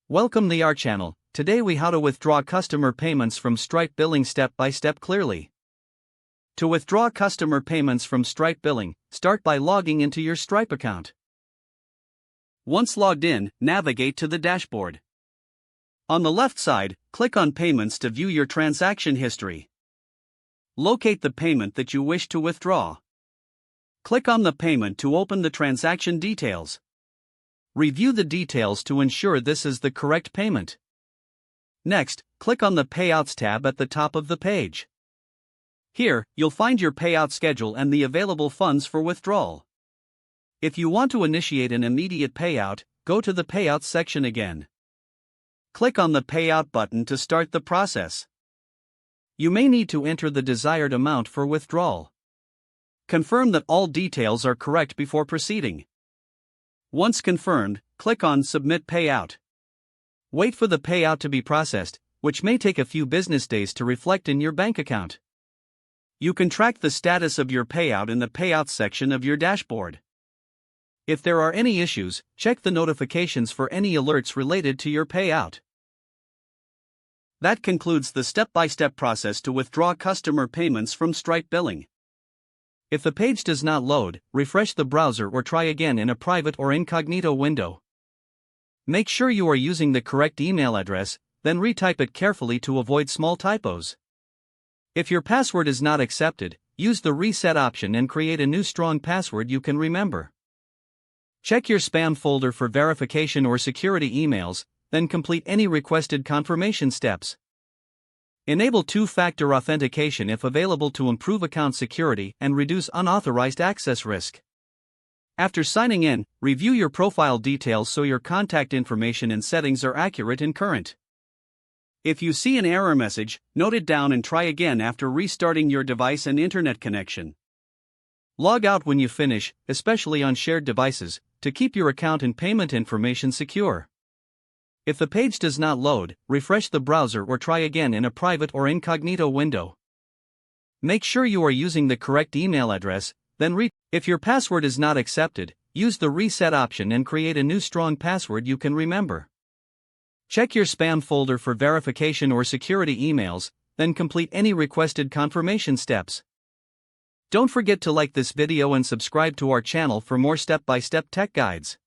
Welcome to our channel. Today we how to withdraw customer payments from Stripe Billing step by step clearly. To withdraw customer payments from Stripe Billing, start by logging into your Stripe account. Once logged in, navigate to the dashboard. On the left side, click on Payments to view your transaction history. Locate the payment that you wish to withdraw. Click on the payment to open the transaction details. Review the details to ensure this is the correct payment. Next, click on the Payouts tab at the top of the page. Here, you'll find your payout schedule and the available funds for withdrawal. If you want to initiate an immediate payout, go to the Payouts section again. Click on the Payout button to start the process. You may need to enter the desired amount for withdrawal. Confirm that all details are correct before proceeding. Once confirmed, click on Submit Payout. Wait for the payout to be processed, which may take a few business days to reflect in your bank account. You can track the status of your payout in the Payouts section of your dashboard. If there are any issues, check the notifications for any alerts related to your payout. That concludes the step-by-step process to withdraw customer payments from Stripe Billing. If the page does not load, refresh the browser or try again in a private or incognito window. Make sure you are using the correct email address, then retype it carefully to avoid small typos. If your password is not accepted, use the reset option and create a new strong password you can remember. Check your spam folder for verification or security emails, then complete any requested confirmation steps. Enable two-factor authentication if available to improve account security and reduce unauthorized access risk. After signing in, review your profile details so your contact information and settings are accurate and current. If you see an error message, note it down and try again after restarting your device and internet connection. Log out when you finish, especially on shared devices, to keep your account and payment information secure. If the page does not load, refresh the browser or try again in a private or incognito window. Make sure you are using the correct email address, then if your password is not accepted, use the reset option and create a new strong password you can remember. Check your spam folder for verification or security emails, then complete any requested confirmation steps. Don't forget to like this video and subscribe to our channel for more step-by-step tech guides.